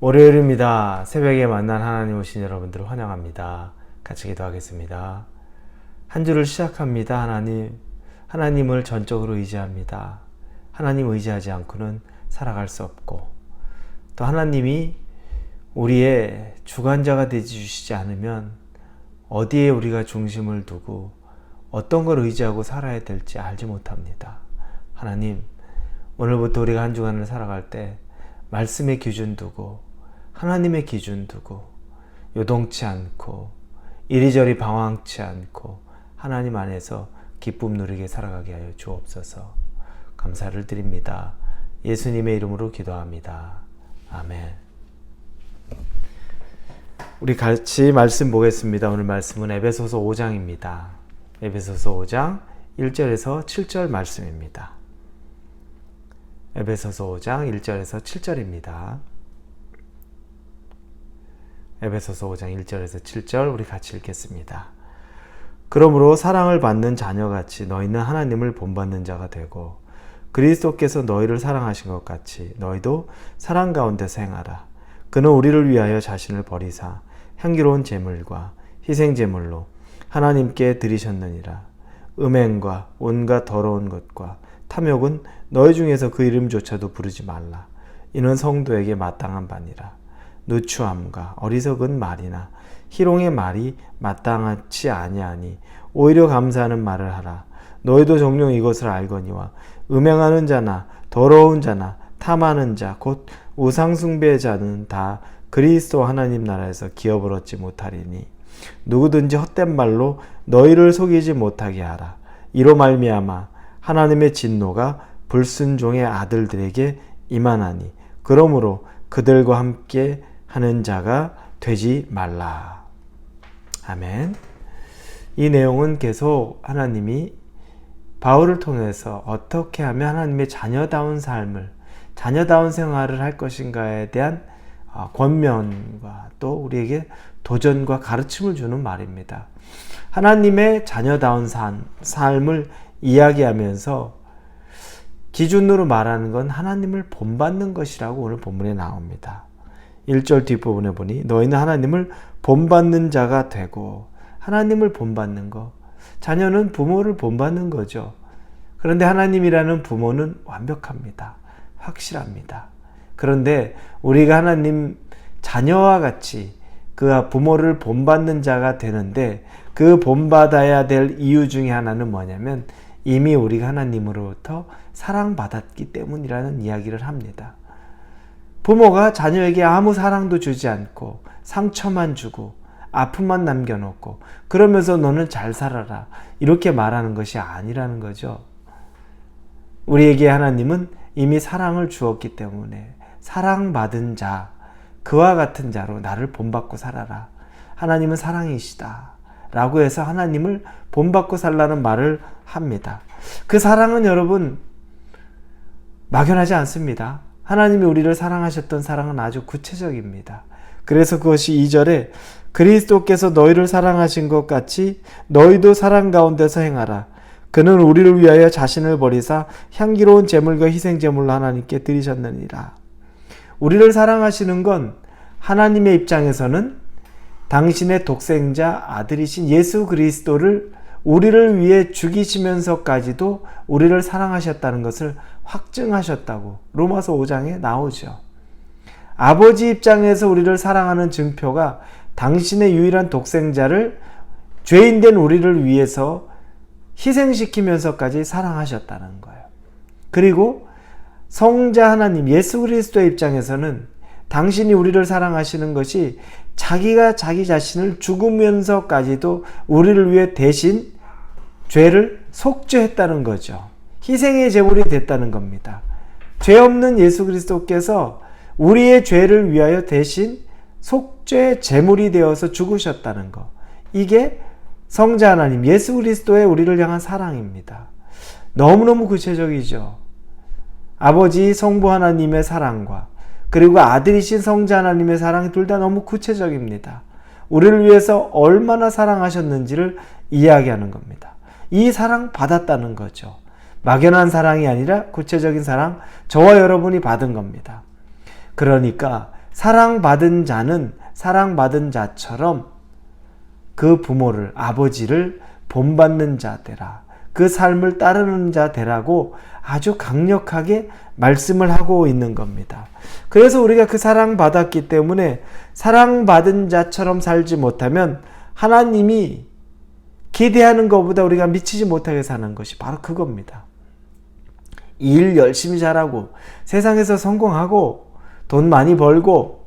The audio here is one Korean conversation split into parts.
월요일입니다. 새벽에 만난 하나님 오신 여러분들을 환영합니다. 같이 기도하겠습니다. 한 주를 시작합니다. 하나님을 전적으로 의지합니다. 하나님 의지하지 않고는 살아갈 수 없고, 또 하나님이 우리의 주관자가 되어 주시지 않으면 어디에 우리가 중심을 두고 어떤 걸 의지하고 살아야 될지 알지 못합니다. 하나님, 오늘부터 우리가 한 주간을 살아갈 때 말씀의 기준 두고, 하나님의 기준 두고, 요동치 않고 이리저리 방황치 않고 하나님 안에서 기쁨 누리게 살아가게 하여 주옵소서. 감사를 드립니다. 예수님의 이름으로 기도합니다. 아멘. 우리 같이 말씀 보겠습니다. 오늘 말씀은 에베소서 5장입니다. 에베소서 5장 1절에서 7절 말씀입니다. 에베소서 5장 1절에서 7절입니다. 에베소서 5장 1절에서 7절 우리 같이 읽겠습니다. 그러므로 사랑을 받는 자녀같이 너희는 하나님을 본받는 자가 되고, 그리스도께서 너희를 사랑하신 것 같이 너희도 사랑 가운데서 행하라. 그는 우리를 위하여 자신을 버리사 향기로운 제물과 희생 제물로 하나님께 드리셨느니라. 음행과 온갖 더러운 것과 탐욕은 너희 중에서 그 이름조차도 부르지 말라. 이는 성도에게 마땅한 바니라. 누추함과 어리석은 말이나 희롱의 말이 마땅하지 아니하니 오히려 감사하는 말을 하라. 너희도 종종 이것을 알거니와 음행하는 자나 더러운 자나 탐하는 자 곧 우상 숭배자는 다 그리스도 하나님 나라에서 기업을 얻지 못하리니 누구든지 헛된 말로 너희를 속이지 못하게 하라. 이로 말미암아 하나님의 진노가 불순종의 아들들에게 임하나니 그러므로 그들과 함께 하는 자가 되지 말라. 아멘. 이 내용은 계속 하나님이 바울을 통해서 어떻게 하면 하나님의 자녀다운 삶을, 자녀다운 생활을 할 것인가에 대한 권면과 또 우리에게 도전과 가르침을 주는 말입니다. 하나님의 자녀다운 삶을 이야기하면서 기준으로 말하는 건 하나님을 본받는 것이라고 오늘 본문에 나옵니다. 1절 뒷부분에 보니 너희는 하나님을 본받는 자가 되고, 하나님을 본받는 것, 자녀는 부모를 본받는 거죠. 그런데 하나님이라는 부모는 완벽합니다. 확실합니다. 그런데 우리가 하나님 자녀와 같이 그 부모를 본받는 자가 되는데, 그 본받아야 될 이유 중에 하나는 뭐냐면 이미 우리가 하나님으로부터 사랑받았기 때문이라는 이야기를 합니다. 부모가 자녀에게 아무 사랑도 주지 않고 상처만 주고 아픔만 남겨놓고 그러면서 너는 잘 살아라 이렇게 말하는 것이 아니라는 거죠. 우리에게 하나님은 이미 사랑을 주었기 때문에 사랑받은 자, 그와 같은 자로 나를 본받고 살아라. 하나님은 사랑이시다 라고 해서 하나님을 본받고 살라는 말을 합니다. 그 사랑은 여러분 막연하지 않습니다. 하나님이 우리를 사랑하셨던 사랑은 아주 구체적입니다. 그래서 그것이 2절에 그리스도께서 너희를 사랑하신 것 같이 너희도 사랑 가운데서 행하라. 그는 우리를 위하여 자신을 버리사 향기로운 제물과 희생 제물로 하나님께 드리셨느니라. 우리를 사랑하시는 건 하나님의 입장에서는 당신의 독생자 아들이신 예수 그리스도를 우리를 위해 죽이시면서까지도 우리를 사랑하셨다는 것을 확증하셨다고 로마서 5장에 나오죠. 아버지 입장에서 우리를 사랑하는 증표가 당신의 유일한 독생자를 죄인된 우리를 위해서 희생시키면서까지 사랑하셨다는 거예요. 그리고 성자 하나님 예수 그리스도의 입장에서는 당신이 우리를 사랑하시는 것이 자기가 자기 자신을 죽으면서까지도 우리를 위해 대신 죄를 속죄했다는 거죠. 희생의 제물이 됐다는 겁니다. 죄 없는 예수 그리스도께서 우리의 죄를 위하여 대신 속죄 제물이 되어서 죽으셨다는 것. 이게 성자 하나님 예수 그리스도의 우리를 향한 사랑입니다. 너무너무 구체적이죠. 아버지 성부 하나님의 사랑과 그리고 아들이신 성자 하나님의 사랑이 둘 다 너무 구체적입니다. 우리를 위해서 얼마나 사랑하셨는지를 이야기하는 겁니다. 이 사랑 받았다는 거죠. 막연한 사랑이 아니라 구체적인 사랑, 저와 여러분이 받은 겁니다. 그러니까 사랑받은 자는 사랑받은 자처럼 그 부모를, 아버지를 본받는 자 되라. 그 삶을 따르는 자 되라고 아주 강력하게 말씀을 하고 있는 겁니다. 그래서 우리가 그 사랑받았기 때문에 사랑받은 자처럼 살지 못하면 하나님이 기대하는 것보다 우리가 미치지 못하게 사는 것이 바로 그겁니다. 일 열심히 잘하고 세상에서 성공하고 돈 많이 벌고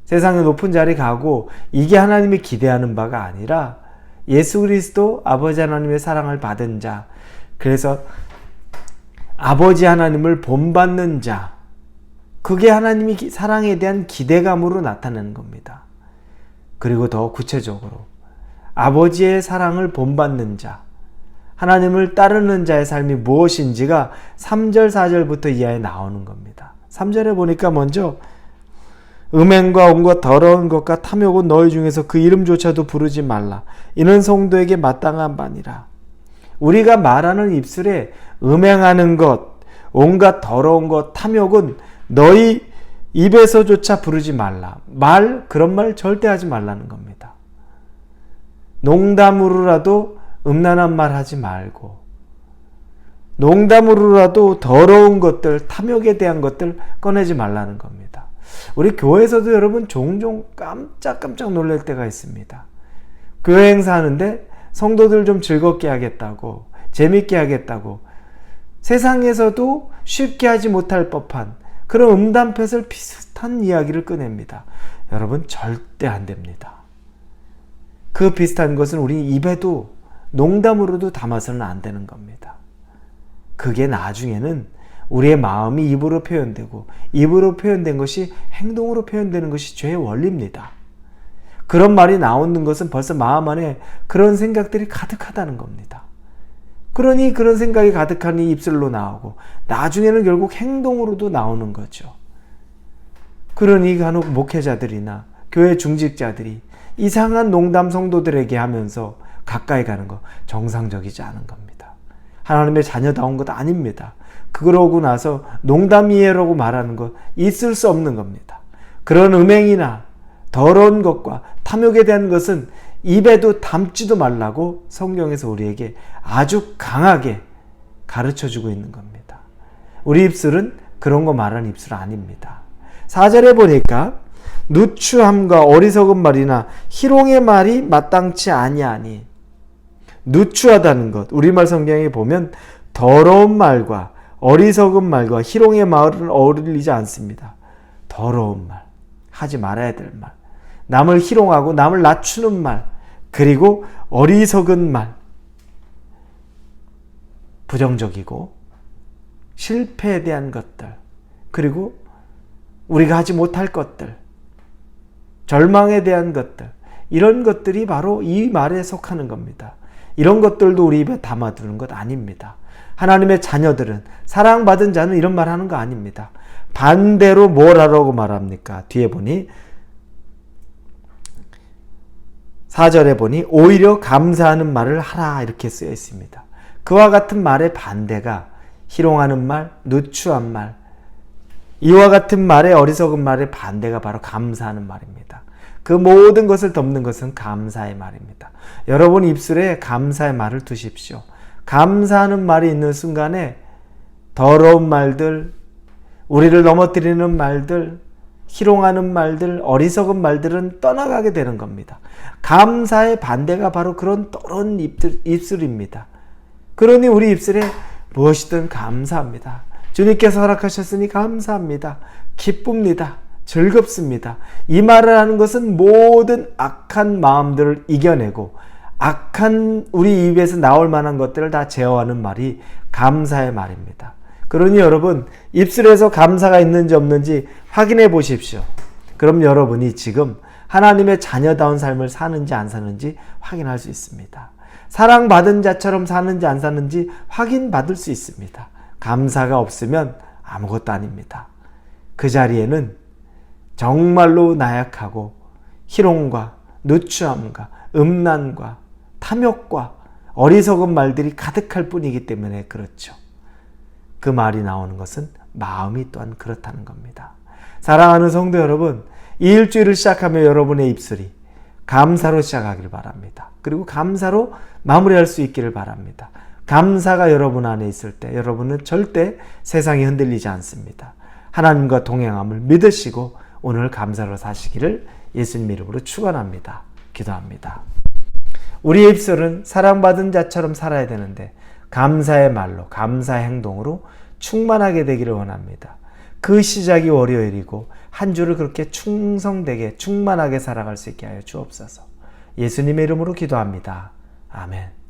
세상의 높은 자리 가고 이게 하나님이 기대하는 바가 아니라 예수 그리스도 아버지 하나님의 사랑을 받은 자, 그래서 아버지 하나님을 본받는 자, 그게 하나님이 사랑에 대한 기대감으로 나타내는 겁니다. 그리고 더 구체적으로 아버지의 사랑을 본받는 자, 하나님을 따르는 자의 삶이 무엇인지가 3절 4절부터 이하에 나오는 겁니다. 3절에 보니까 먼저 음행과 온갖 더러운 것과 탐욕은 너희 중에서 그 이름조차도 부르지 말라. 이는 성도에게 마땅한 바니라. 우리가 말하는 입술에 음행하는 것, 온갖 더러운 것, 탐욕은 너희 입에서조차 부르지 말라. 그런 말 절대 하지 말라는 겁니다. 농담으로라도 음란한 말 하지 말고, 농담으로라도 더러운 것들, 탐욕에 대한 것들 꺼내지 말라는 겁니다. 우리 교회에서도 여러분 종종 깜짝 놀랄 때가 있습니다. 교회 행사하는데 성도들 좀 즐겁게 하겠다고, 재밌게 하겠다고 세상에서도 쉽게 하지 못할 법한 그런 음담패설 비슷한 이야기를 꺼냅니다. 여러분 절대 안 됩니다. 그 비슷한 것은 우리 입에도 농담으로도 담아서는 안 되는 겁니다. 그게 나중에는 우리의 마음이 입으로 표현되고 입으로 표현된 것이 행동으로 표현되는 것이 죄의 원리입니다. 그런 말이 나오는 것은 벌써 마음 안에 그런 생각들이 가득하다는 겁니다. 그러니 그런 생각이 가득하니 입술로 나오고 나중에는 결국 행동으로도 나오는 거죠. 그러니 간혹 목회자들이나 교회 중직자들이 이상한 농담 성도들에게 하면서 가까이 가는 거 정상적이지 않은 겁니다. 하나님의 자녀다운 것 아닙니다. 그러고 나서 농담이에요라고 말하는 것 있을 수 없는 겁니다. 그런 음행이나 더러운 것과 탐욕에 대한 것은 입에도 담지도 말라고 성경에서 우리에게 아주 강하게 가르쳐주고 있는 겁니다. 우리 입술은 그런 거 말하는 입술 아닙니다. 4절에 보니까 누추함과 어리석은 말이나 희롱의 말이 마땅치 아니하니, 누추하다는 것, 우리말 성경에 보면 더러운 말과 어리석은 말과 희롱의 말은 어울리지 않습니다. 더러운 말, 하지 말아야 될 말, 남을 희롱하고 남을 낮추는 말, 그리고 어리석은 말, 부정적이고 실패에 대한 것들, 그리고 우리가 하지 못할 것들, 절망에 대한 것들, 이런 것들이 바로 이 말에 속하는 겁니다. 이런 것들도 우리 입에 담아두는 것 아닙니다. 하나님의 자녀들은, 사랑받은 자는 이런 말 하는 거 아닙니다. 반대로 뭘 하라고 말합니까? 뒤에 보니 4절에 보니 오히려 감사하는 말을 하라 이렇게 쓰여 있습니다. 그와 같은 말의 반대가 희롱하는 말, 누추한 말, 이와 같은 말의 어리석은 말의 반대가 바로 감사하는 말입니다. 그 모든 것을 덮는 것은 감사의 말입니다. 여러분 입술에 감사의 말을 두십시오. 감사하는 말이 있는 순간에 더러운 말들, 우리를 넘어뜨리는 말들, 희롱하는 말들, 어리석은 말들은 떠나가게 되는 겁니다. 감사의 반대가 바로 그런 더러운 입술입니다. 그러니 우리 입술에 무엇이든 감사합니다. 주님께서 허락하셨으니 감사합니다. 기쁩니다. 즐겁습니다. 이 말을 하는 것은 모든 악한 마음들을 이겨내고 악한 우리 입에서 나올 만한 것들을 다 제어하는 말이 감사의 말입니다. 그러니 여러분 입술에서 감사가 있는지 없는지 확인해 보십시오. 그럼 여러분이 지금 하나님의 자녀다운 삶을 사는지 안 사는지 확인할 수 있습니다. 사랑받은 자처럼 사는지 안 사는지 확인받을 수 있습니다. 감사가 없으면 아무것도 아닙니다. 그 자리에는 정말로 나약하고 희롱과 누추함과 음란과 탐욕과 어리석은 말들이 가득할 뿐이기 때문에 그렇죠. 그 말이 나오는 것은 마음이 또한 그렇다는 겁니다. 사랑하는 성도 여러분, 이 일주일을 시작하며 여러분의 입술이 감사로 시작하길 바랍니다. 그리고 감사로 마무리할 수 있기를 바랍니다. 감사가 여러분 안에 있을 때 여러분은 절대 세상이 흔들리지 않습니다. 하나님과 동행함을 믿으시고 오늘 감사로 사시기를 예수님 이름으로 축원합니다. 기도합니다. 우리의 입술은 사랑받은 자처럼 살아야 되는데 감사의 말로, 감사의 행동으로 충만하게 되기를 원합니다. 그 시작이 월요일이고 한 주를 그렇게 충성되게 충만하게 살아갈 수 있게 하여 주옵소서. 예수님의 이름으로 기도합니다. 아멘.